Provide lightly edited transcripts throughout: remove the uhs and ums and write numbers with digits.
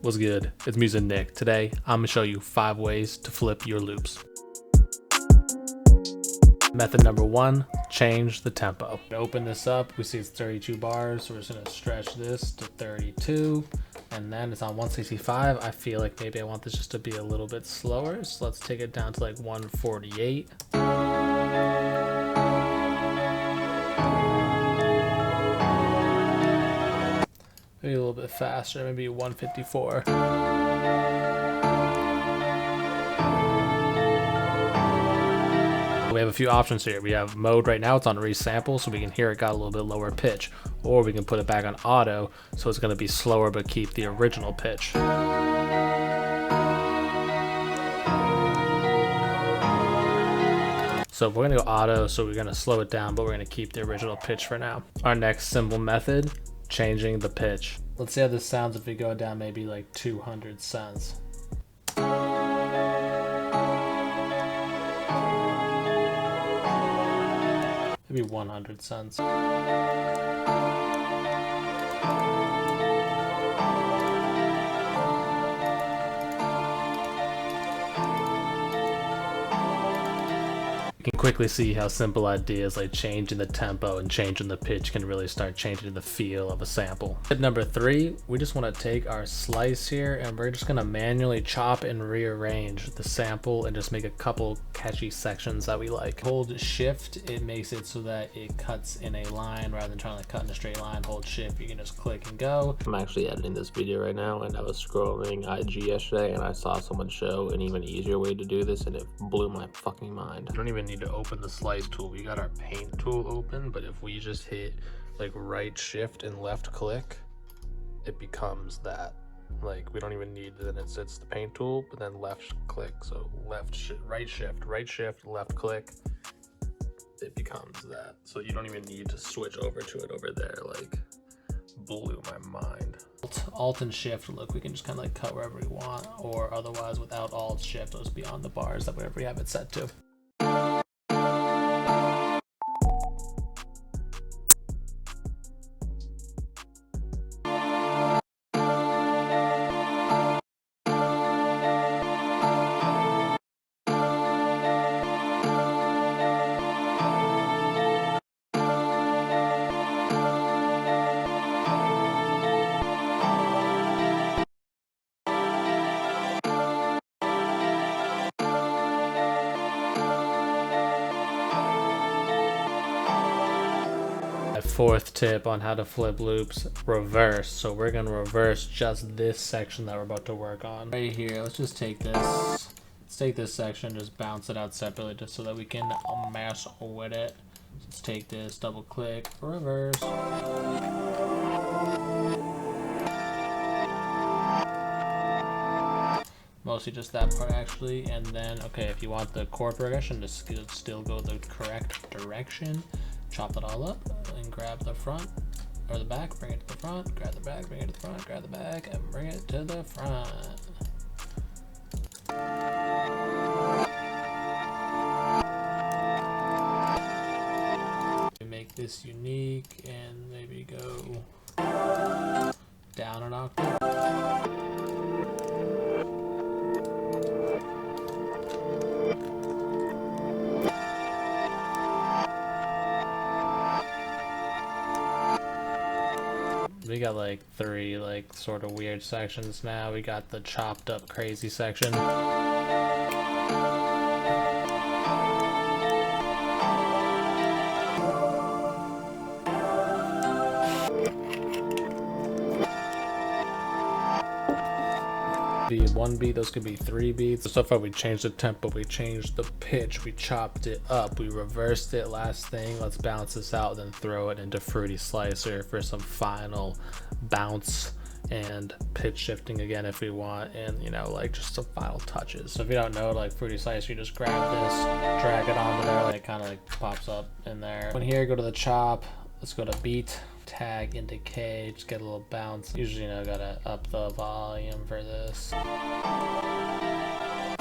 What's good? It's Music Nick. Today, I'm gonna show you 5 ways to flip your loops. Method number 1, change the tempo. Open this up, we see it's 32 bars, so we're just gonna stretch this to 32, and then it's on 165. I feel like maybe I want this just to be a little bit slower, so let's take it down to like 148. Maybe a little bit faster, maybe 154. We have a few options here. We have mode right now, it's on resample, so we can hear it got a little bit lower pitch. Or we can put it back on auto, so it's gonna be slower but keep the original pitch. So we're gonna go auto, so we're gonna slow it down, but we're gonna keep the original pitch for now. Our next simple method, changing the pitch. Let's see how this sounds if we go down maybe like 200 cents. Maybe 100 cents. You can quickly see how simple ideas like changing the tempo and changing the pitch can really start changing the feel of a sample. Tip number 3, we just want to take our slice here and we're just going to manually chop and rearrange the sample and just make a couple catchy sections that we like. Hold shift, it makes it so that it cuts in a line rather than trying to cut in a straight line. Hold shift, you can just click and go. I'm actually editing this video right now and I was scrolling IG yesterday and I saw someone show an even easier way to do this and it blew my fucking mind. You don't even need to open the slice tool. We got our paint tool open, but if we just hit like right shift and left click, it becomes that. Like we don't even need, then it's the paint tool, but then left click. So right shift, left click, it becomes that. So you don't even need to switch over to it over there. Like blew my mind. Alt and shift, look, we can just kind of like cut wherever we want, or otherwise without alt shift, it'll just be on the bars that whatever we have it set to. Fourth tip on how to flip loops, reverse. So we're gonna reverse just this section that we're about to work on. Right here, let's just take this. Let's take this section, just bounce it out separately just so that we can mess with it. Let's take this, double click, reverse. Mostly just that part actually, and then, okay, if you want the chord progression to still go the correct direction, chop it all up and grab the front or the back, bring it to the front, grab the back, bring it to the front, grab the back, and bring it to the front. Make this unique and maybe go down an octave. We got like 3 like sort of weird sections now. We got the chopped up crazy section. Be 1 beat, those could be 3 beats. So far we changed the tempo, we changed the pitch, we chopped it up, we reversed it. Last thing, let's bounce this out, then throw it into Fruity Slicer for some final bounce and pitch shifting again if we want, and you know, like just some final touches. So if you don't know, like Fruity Slicer, you just grab this, drag it onto there, like it kind of like pops up in there. When here, go to the chop, let's go to beat, tag into K, just get a little bounce. Usually, you know, gotta up the volume for this.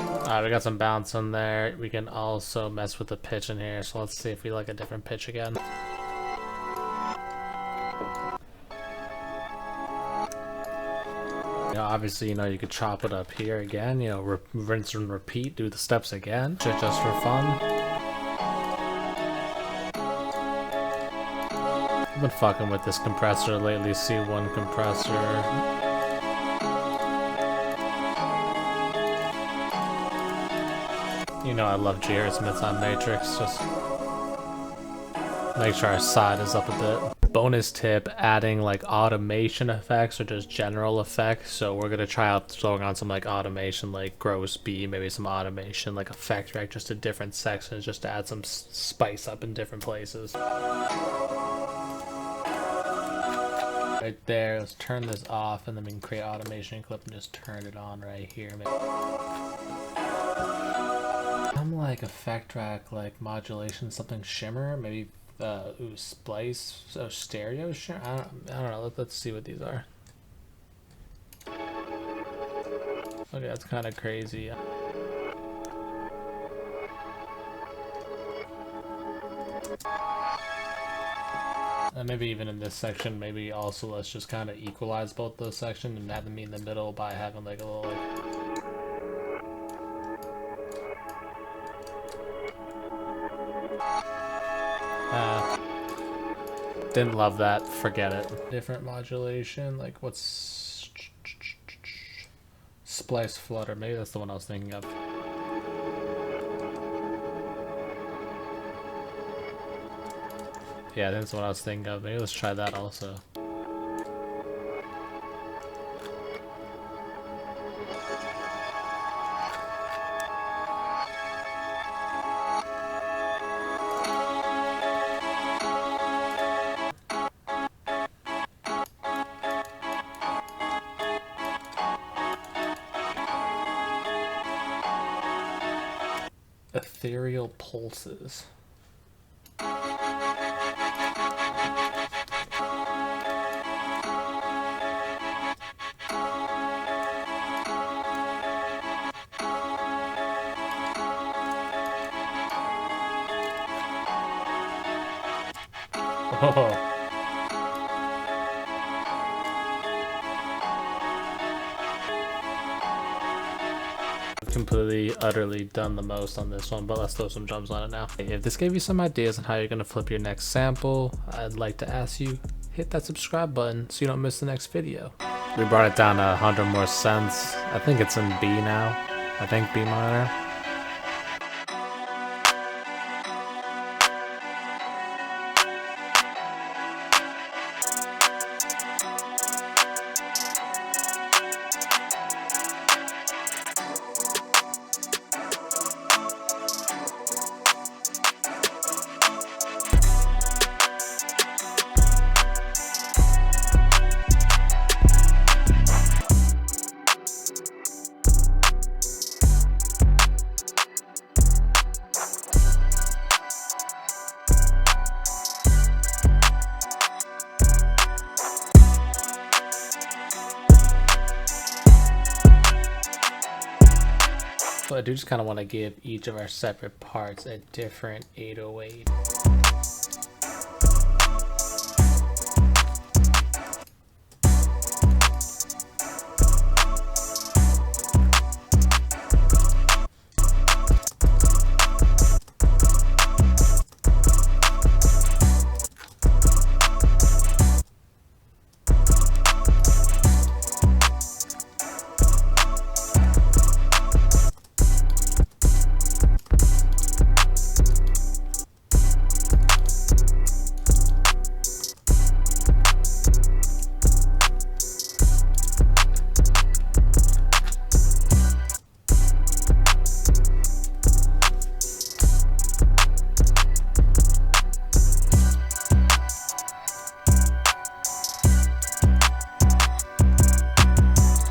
Alright, we got some bounce in there. We can also mess with the pitch in here, so let's see if we like a different pitch again. obviously, you know, you could chop it up here again, you know, rinse and repeat, do the steps again, just for fun. I've been fucking with this compressor lately, C1 compressor. You know I love J.R. Smith's on Matrix, just make sure our side is up a bit. Bonus tip, adding like automation effects or just general effects. So we're gonna try out throwing on some like automation, like gross B, maybe some automation, like effect track, just to different sections, just to add some spice up in different places. Right there, let's turn this off and then we can create automation clip and just turn it on right here. Some like effect track, like modulation, something shimmer, maybe ooh, splice, so stereo shimmer. I don't know. Let's see what these are. Okay, that's kind of crazy. And maybe even in this section, maybe also let's just kind of equalize both those sections and have them meet in the middle by having like a little didn't love that, forget it. Different modulation, like what's splice flutter, maybe that's the one I was thinking of. Yeah, that's what I was thinking of. Maybe let's try that also. Ethereal pulses. Oh. Completely, utterly done the most on this one, but let's throw some drums on it now. If this gave you some ideas on how you're gonna flip your next sample, I'd like to ask you, hit that subscribe button so you don't miss the next video. We brought it down to 100 more cents. I think it's in B now. I think B minor. So I do just kind of want to give each of our separate parts a different 808.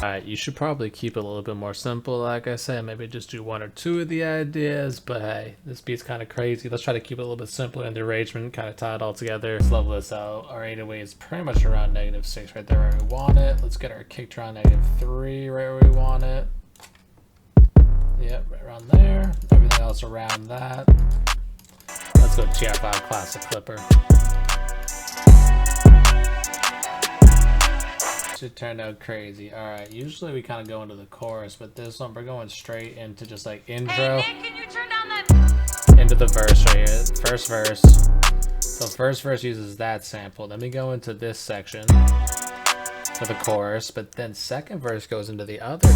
Alright, you should probably keep it a little bit more simple, like I said, maybe just do one or two of the ideas, but hey, this beat's kind of crazy. Let's try to keep it a little bit simpler in the arrangement, kind of tie it all together. Let's level this out. Our 808 is pretty much around -6 right there where we want it. Let's get our kick drum -3 right where we want it. Yep, right around there. Everything else around that. Let's go TR5 Classic Clipper. Should turn out crazy. Alright, usually we kind of go into the chorus, but this one we're going straight into just like intro. Hey Nick, can you turn down that? Into the verse right here. First verse. So first verse uses that sample. Then we go into this section for the chorus, but then second verse goes into the other.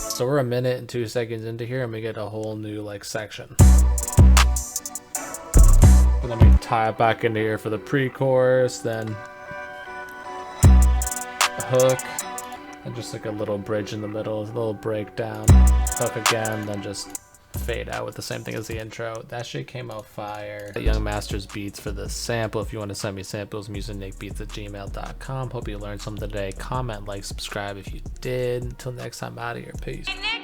So we're a minute and 2 seconds into here and we get a whole new like section. And then we tie it back into here for the pre-chorus, then a hook, and just like a little bridge in the middle, a little breakdown, hook again, then just fade out with the same thing as the intro. That shit came out fire. Young Masters Beats for the sample. If you want to send me samples, MusicNickBeats@gmail.com. Hope you learned something today. Comment, like, subscribe if you did. Until next time, out of here. Peace. Hey Nick.